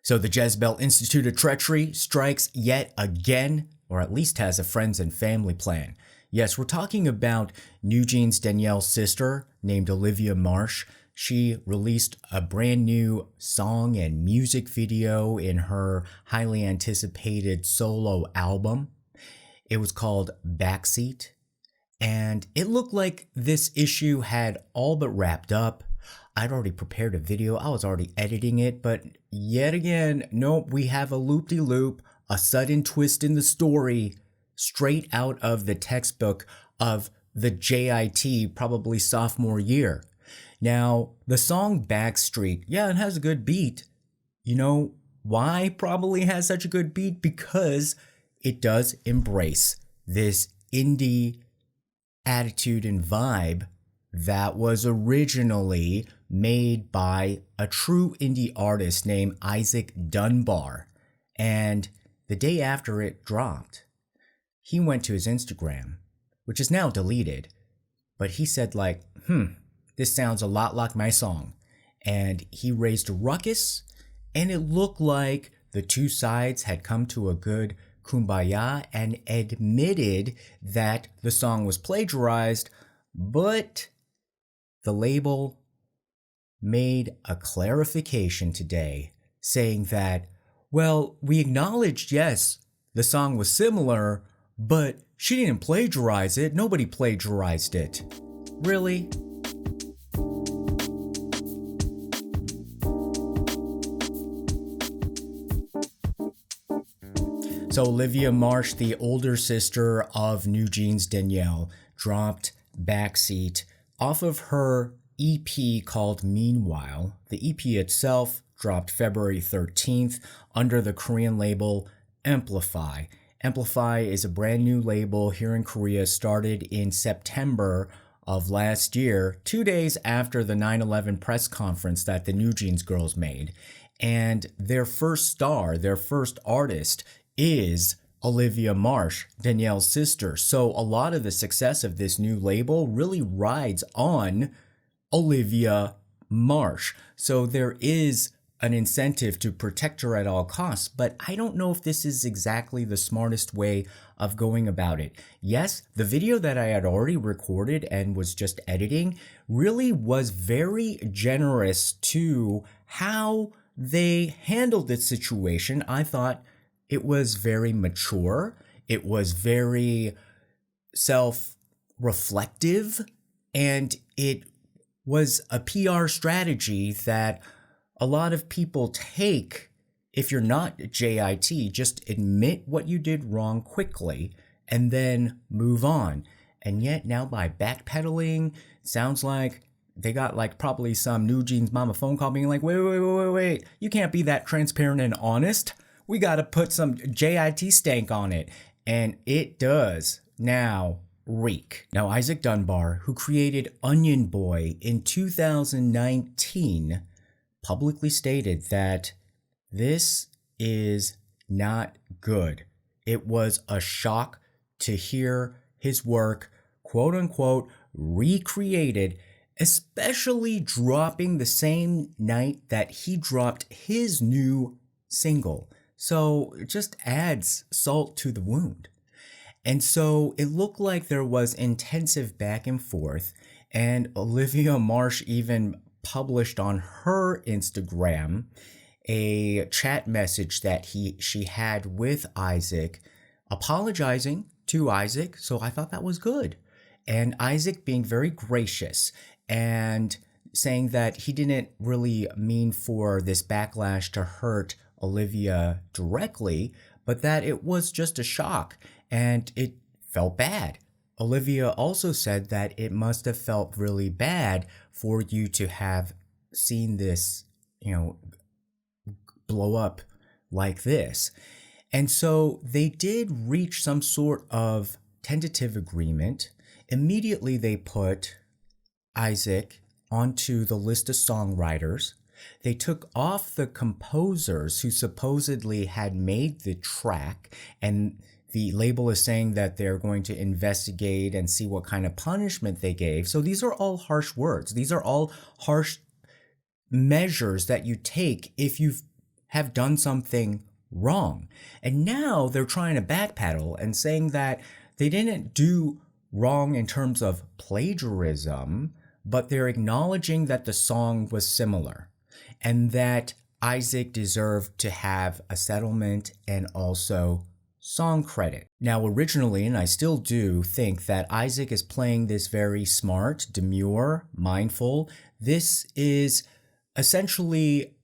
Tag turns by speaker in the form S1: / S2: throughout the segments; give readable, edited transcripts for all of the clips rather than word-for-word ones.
S1: So the Jezebel Institute of Treachery strikes yet again, or at least has a friends and family plan. Yes, we're talking about New Jeans Danielle's sister named Olivia Marsh. She released a brand new song and music video in her highly anticipated solo album. It was called Backseat, and it looked like this issue had all but wrapped up. I'd already prepared a video, I was already editing it, but yet again, nope, we have a loop-de-loop, a sudden twist in the story, straight out of the textbook of the JIT, probably sophomore year. Now, the song Backstreet, yeah, it has a good beat. You know why probably has such a good beat? Because it does embrace this indie attitude and vibe that was originally made by a true indie artist named Isaac Dunbar. And the day after it dropped, he went to his Instagram, which is now deleted, but he said like, this sounds a lot like my song. And he raised a ruckus, and it looked like the two sides had come to a good kumbaya and admitted that the song was plagiarized, but the label made a clarification today saying that, well, we acknowledged, yes, the song was similar, but she didn't plagiarize it. Nobody plagiarized it. Really? So Olivia Marsh, the older sister of New Jeans Danielle, dropped Backseat off of her EP called Meanwhile. The EP itself dropped February 13th under the Korean label Mplify. Mplify is a brand new label here in Korea, started in September of last year, 2 days after the 9/11 press conference that the New Jeans girls made. And their first star, their first artist, is Olivia Marsh, Danielle's sister. So a lot of the success of this new label really rides on Olivia Marsh. So there is an incentive to protect her at all costs, but I don't know if this is exactly the smartest way of going about it. Yes, the video that I had already recorded and was just editing really was very generous to how they handled this situation. I thought it was very mature. It was very self-reflective, and it was a PR strategy that a lot of people take. If you're not JIT, just admit what you did wrong quickly and then move on. And yet now by backpedaling, sounds like they got like probably some New Jeans mama phone call being like, wait, you can't be that transparent and honest. We got to put some JIT stank on it. And it does now reek. Now, Isaac Dunbar, who created Onion Boy in 2019, publicly stated that this is not good. It was a shock to hear his work, quote unquote, recreated, especially dropping the same night that he dropped his new single. So it just adds salt to the wound. And so it looked like there was intensive back and forth, and Olivia Marsh even published on her Instagram a chat message that she had with Isaac, apologizing to Isaac. So I thought that was good. And Isaac being very gracious and saying that he didn't really mean for this backlash to hurt Olivia directly, but that it was just a shock and it felt bad. Olivia also said that it must have felt really bad for you to have seen this, blow up like this. And so they did reach some sort of tentative agreement. Immediately they put Isaac onto the list of songwriters. They took off the composers who supposedly had made the track, and the label is saying that they're going to investigate and see what kind of punishment they gave. So these are all harsh words. These are all harsh measures that you take if you've have done something wrong. And now they're trying to backpedal and saying that they didn't do wrong in terms of plagiarism, but they're acknowledging that the song was similar and that Isaac deserved to have a settlement and also song credit. Now, originally, and I still do think that Isaac is playing this very smart, demure, mindful. This is essentially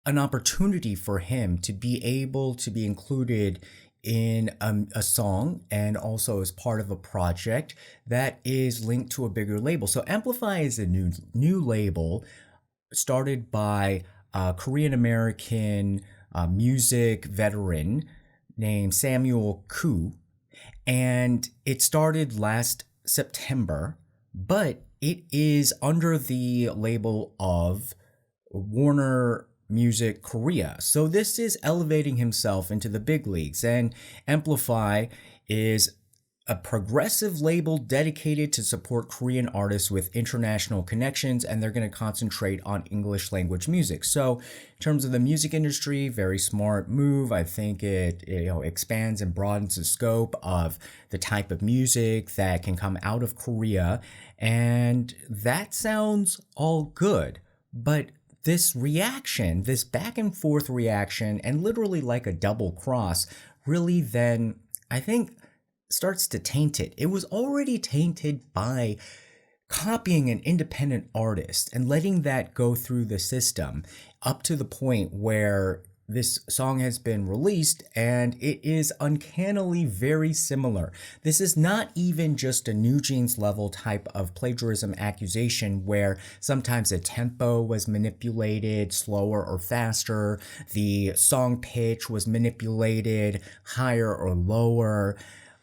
S1: an opportunity for him to be able to be included in a song and also as part of a project that is linked to a bigger label. So Mplify is a new label started by a Korean American music veteran named Samuel Koo, and it started last September, but it is under the label of Warner Music Korea. So this is elevating himself into the big leagues, and Mplify is a progressive label dedicated to support Korean artists with international connections, and they're going to concentrate on English language music. So in terms of the music industry, very smart move. I think it expands and broadens the scope of the type of music that can come out of Korea, and that sounds all good. But this reaction, this back and forth reaction, and literally like a double cross, really then, I think, starts to taint it. It was already tainted by copying an independent artist and letting that go through the system up to the point where this song has been released and it is uncannily very similar. This is not even just a New Jeans level type of plagiarism accusation where sometimes the tempo was manipulated slower or faster, the song pitch was manipulated higher or lower.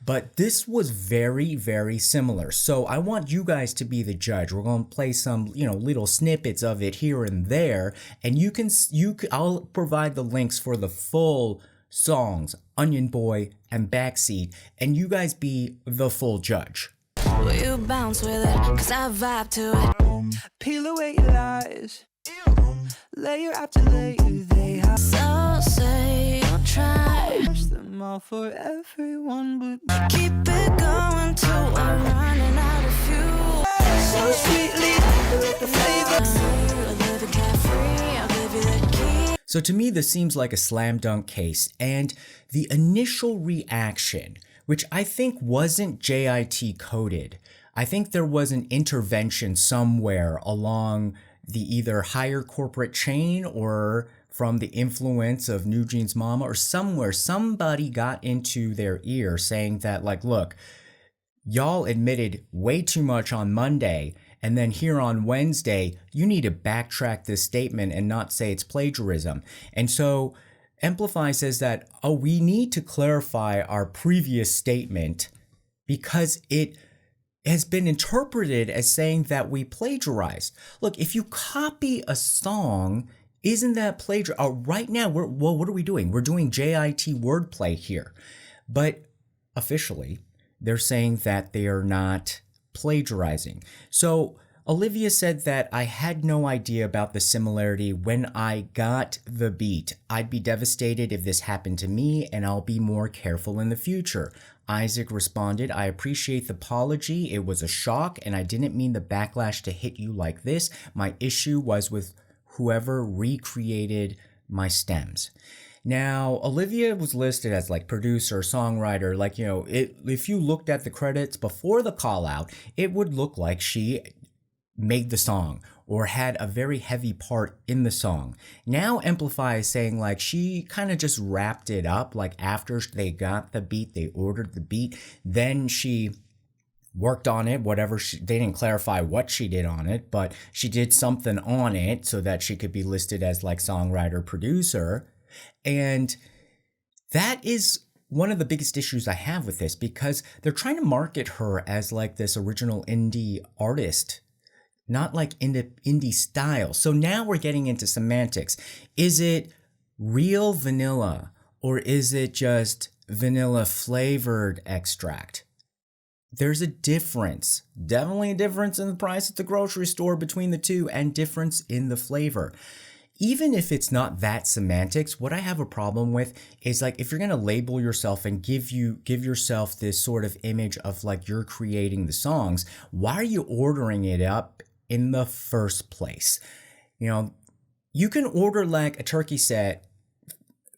S1: But this was very, very similar. So I want you guys to be the judge. We're going to play some, little snippets of it here and there. And I'll provide the links for the full songs, Onion Boy and Backseat. And you guys be the full judge.
S2: Will you bounce with it? Cause I vibe to it. Peel away your lies. Layer after layer, they have. So say you'll try. Push them all for everyone, but keep it going till we're running out of fuel. So sweetly, the flavor. Live it carefree, I'll give you the key.
S1: So to me, this seems like a slam dunk case, and the initial reaction, which I think wasn't JIT coded, I think there was an intervention somewhere along the either higher corporate chain or from the influence of New Jeans Mama, or somewhere somebody got into their ear saying that, like, look, y'all admitted way too much on Monday, and then here on Wednesday, you need to backtrack this statement and not say it's plagiarism. And so Mplify says that, we need to clarify our previous statement because it has been interpreted as saying that we plagiarized. Look, if you copy a song, isn't that plagiar? Right now, what are we doing? We're doing JIT wordplay here. But officially, they're saying that they are not plagiarizing. So Olivia said that I had no idea about the similarity when I got the beat. I'd be devastated if this happened to me, and I'll be more careful in the future. Isaac responded, I appreciate the apology. It was a shock, and I didn't mean the backlash to hit you like this. My issue was with whoever recreated my stems. Now, Olivia was listed as like producer, songwriter, if you looked at the credits before the call out, it would look like she made the song or had a very heavy part in the song. Now Mplify is saying like she kind of just wrapped it up, like after they got the beat, they ordered the beat, then she worked on it, they didn't clarify what she did on it, but she did something on it so that she could be listed as like songwriter, producer. And that is one of the biggest issues I have with this, because they're trying to market her as like this original indie artist, not like indie style. So now we're getting into semantics. Is it real vanilla or is it just vanilla flavored extract? There's a difference, definitely a difference in the price at the grocery store between the two, and difference in the flavor. even if it's not that semantics, what I have a problem with is like if you're gonna label yourself and give yourself this sort of image of like you're creating the songs, why are you ordering it up in the first place? You know, you can order like a turkey set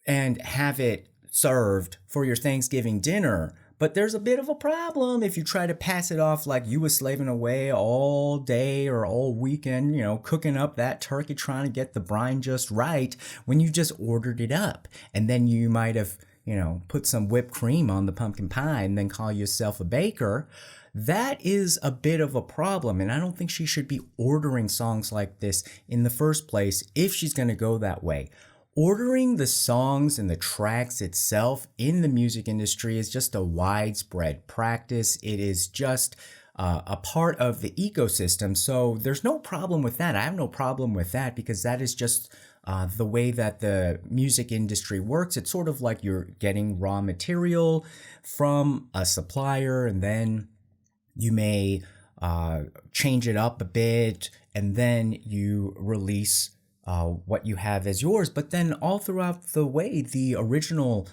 S1: and have it served for your Thanksgiving dinner, but there's a bit of a problem if you try to pass it off like you were slaving away all day or all weekend, you know, cooking up that turkey, trying to get the brine just right when you just ordered it up. And then you might have, you know, put some whipped cream on the pumpkin pie and then call yourself a baker. That is a bit of a problem, and I don't think she should be ordering songs like this in the first place if she's going to go that way. Ordering the songs and the tracks itself in the music industry is just a widespread practice. It is just a part of the ecosystem. So there's no problem with that. I have no problem with that because that is just the way that the music industry works. It's sort of like you're getting raw material from a supplier, and then you may change it up a bit, and then you release what you have as yours. But then all throughout the way, the original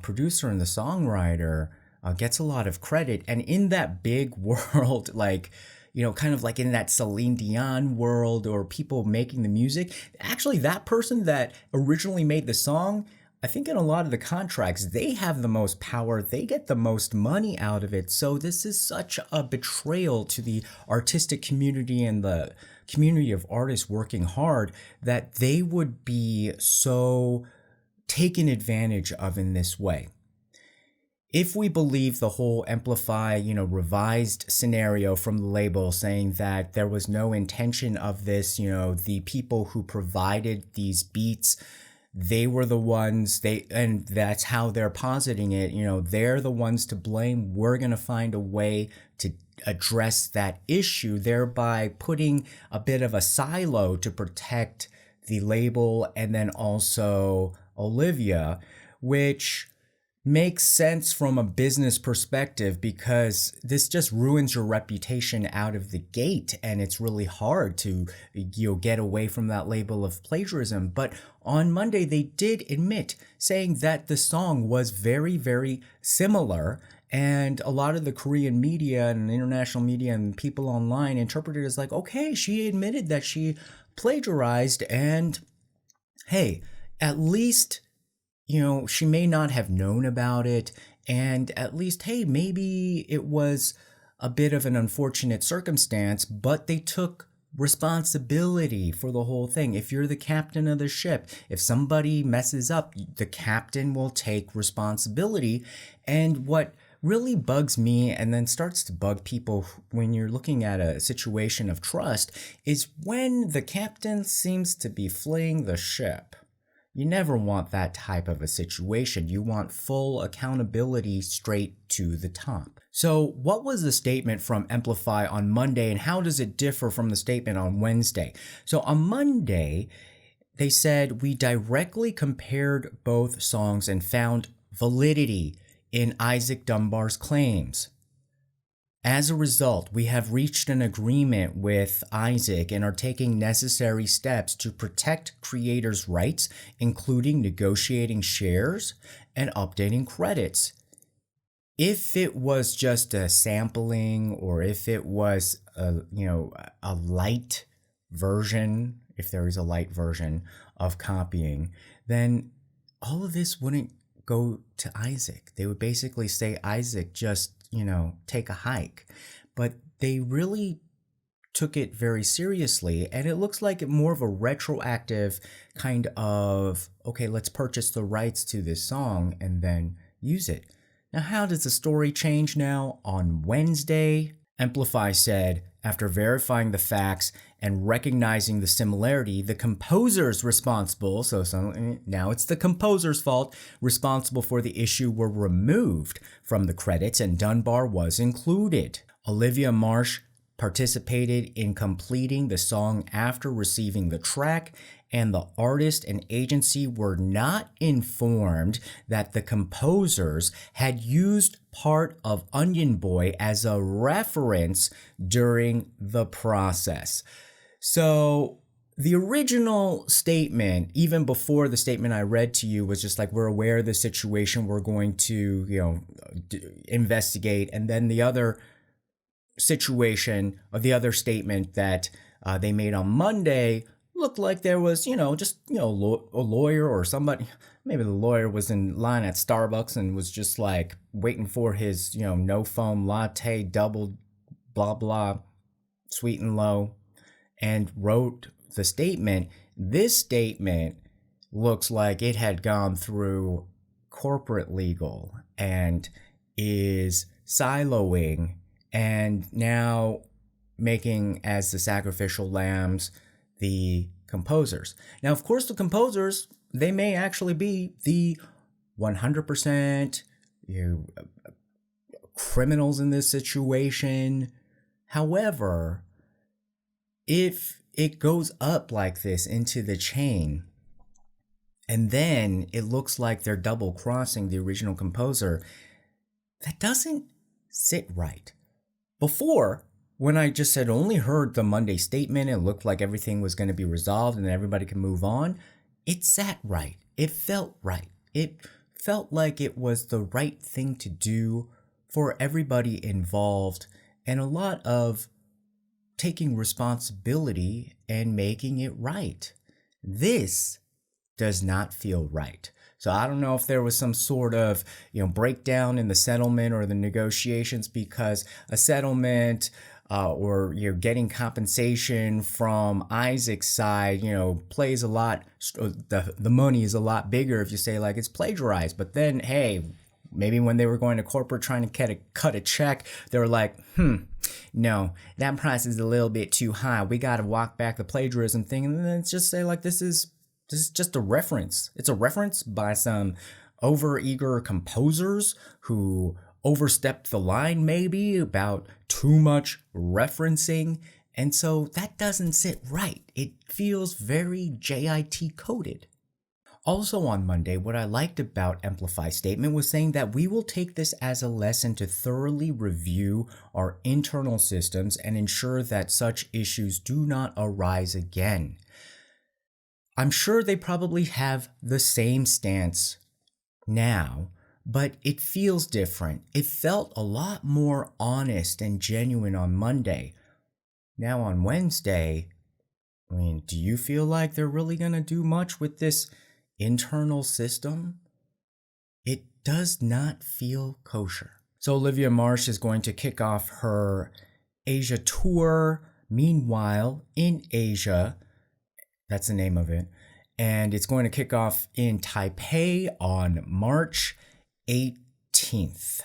S1: producer and the songwriter gets a lot of credit. And in that big world, like, you know, kind of like in that Celine Dion world or people making the music, actually that person that originally made the song, I think in a lot of the contracts, they have the most power. They get the most money out of it. So this is such a betrayal to the artistic community and the community of artists working hard that they would be so taken advantage of in this way. If we believe the whole Mplify, you know, revised scenario from the label saying that there was no intention of this, you know, the people who provided these beats, they were the ones, and that's how they're positing it, you know, they're the ones to blame. We're going to find a way to address that issue, thereby putting a bit of a silo to protect the label and then also Olivia, which makes sense from a business perspective because this just ruins your reputation out of the gate, and it's really hard to, you know, get away from that label of plagiarism. But on Monday they did admit, saying that the song was very, very similar, and a lot of the Korean media and international media and people online interpreted it as like, okay, she admitted that she plagiarized, and hey, at least, you know, she may not have known about it, and at least, hey, maybe it was a bit of an unfortunate circumstance, but they took responsibility for the whole thing. If you're the captain of the ship, if somebody messes up, the captain will take responsibility. And what really bugs me and then starts to bug people when you're looking at a situation of trust is when the captain seems to be fleeing the ship. You never want that type of a situation. You want full accountability straight to the top. So what was the statement from Mplify on Monday, and how does it differ from the statement on Wednesday? So on Monday, they said, we directly compared both songs and found validity in Isaac Dunbar's claims. As a result, we have reached an agreement with Isaac and are taking necessary steps to protect creators' rights, including negotiating shares and updating credits. If it was just a sampling, or if it was a light version, if there is a light version of copying, then all of this wouldn't go to Isaac. They would basically say, Isaac, just, take a hike. But they really took it very seriously, and it looks like more of a retroactive kind of, okay, let's purchase the rights to this song and then use it. Now, how does the story change now? On Wednesday, Mplify said, after verifying the facts and recognizing the similarity, the composers responsible, so now it's the composer's fault, responsible for the issue were removed from the credits, and Dunbar was included. Olivia Marsh participated in completing the song after receiving the track, and the artist and agency were not informed that the composers had used part of Onion Boy as a reference during the process. So The original statement, even before the statement I read to you, was just like, we're aware of the situation, we're going to, investigate. And then the other situation, or the other statement that they made on Monday looked like there was, a lawyer or somebody. Maybe the lawyer was in line at Starbucks and was just like waiting for his, no foam latte, double blah, blah, sweet and low, and wrote the statement. This statement looks like it had gone through corporate legal and is siloing and now making as the sacrificial lambs the composers. Now, of course, the composers, they may actually be the 100% criminals in this situation. However, if it goes up like this into the chain, and then it looks like they're double crossing the original composer, that doesn't sit right. Before, when I just said only heard the Monday statement, it looked like everything was going to be resolved and everybody can move on. It sat right. It felt right. It felt like it was the right thing to do for everybody involved, and a lot of taking responsibility and making it right. This does not feel right. So I don't know if there was some sort of, breakdown in the settlement or the negotiations, because a settlement or getting compensation from Isaac's side, plays a lot. The money is a lot bigger if you say like it's plagiarized. But then, hey, maybe when they were going to corporate trying to cut a check, they were like, no, that price is a little bit too high. We got to walk back the plagiarism thing. And then just say like, this is just a reference. It's a reference by some overeager composers who overstepped the line maybe about too much referencing. And so that doesn't sit right. It feels very JIT coded. Also on Monday, what I liked about Mplify's statement was saying that we will take this as a lesson to thoroughly review our internal systems and ensure that such issues do not arise again. I'm sure they probably have the same stance now, but it feels different. It felt a lot more honest and genuine on Monday. Now on Wednesday, do you feel like they're really going to do much with this internal system? It does not feel kosher. So Olivia Marsh is going to kick off her Asia tour. Meanwhile, in Asia, that's the name of it, and it's going to kick off in Taipei on March 18th.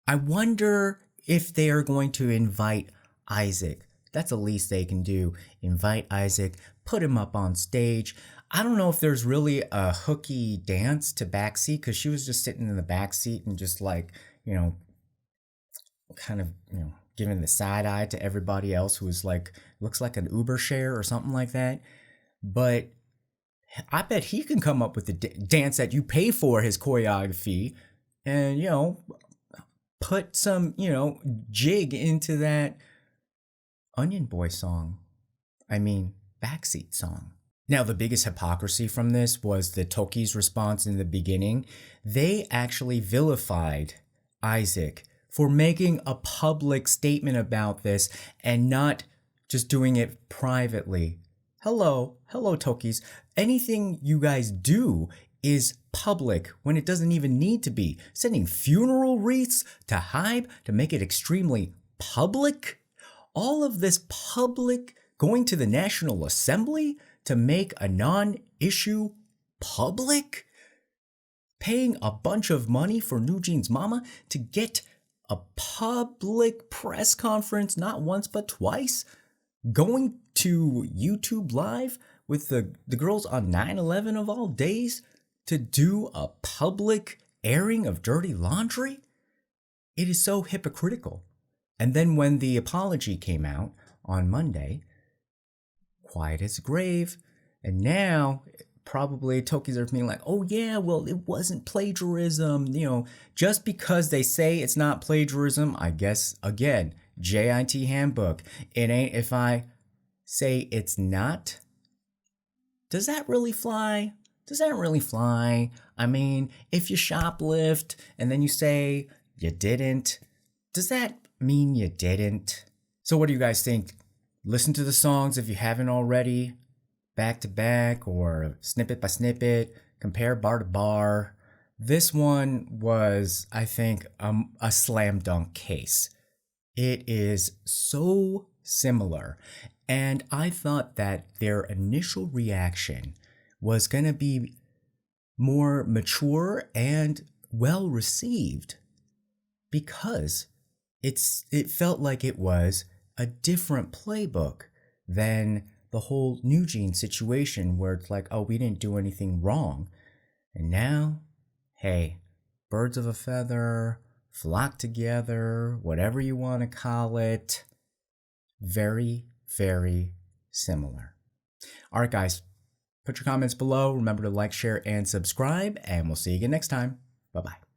S1: I wonder if they are going to invite Isaac. That's the least they can do. Invite Isaac, put him up on stage. I don't know if there's really a hooky dance to Backseat, because she was just sitting in the backseat and just like, giving the side eye to everybody else who is like, looks like an Uber share or something like that. But I bet he can come up with the dance that you pay for his choreography and, put some, jig into that Onion Boy song. Backseat song. Now, the biggest hypocrisy from this was the Tokkis' response in the beginning. They actually vilified Isaac for making a public statement about this and not just doing it privately. Hello, Tokkis. Anything you guys do is public when it doesn't even need to be. Sending funeral wreaths to Hype to make it extremely public. All of this public, going to the National Assembly to make a non-issue public, paying a bunch of money for New Jeans Mama to get a public press conference not once but twice, going to YouTube Live with the girls on 9/11 of all days to do a public airing of dirty laundry. It is so hypocritical. And then when the apology came out on Monday, quiet as a grave. And now probably Tokkis are being like, oh yeah, well, it wasn't plagiarism. Just because they say it's not plagiarism, I guess, again, JIT handbook. It ain't if I say it's not, does that really fly? Does that really fly? I mean, if you shoplift and then you say you didn't, does that mean you didn't? So what do you guys think? Listen to the songs if you haven't already, back to back or snippet by snippet, compare bar to bar. This one was, I think, a slam dunk case. It is so similar, and I thought that their initial reaction was going to be more mature and well received because it felt like it was a different playbook than the whole New Jeans situation where it's like, oh, we didn't do anything wrong. And now, hey, birds of a feather, flock together, whatever you want to call it. Very, very similar. All right, guys, put your comments below. Remember to like, share, and subscribe, and we'll see you again next time. Bye-bye.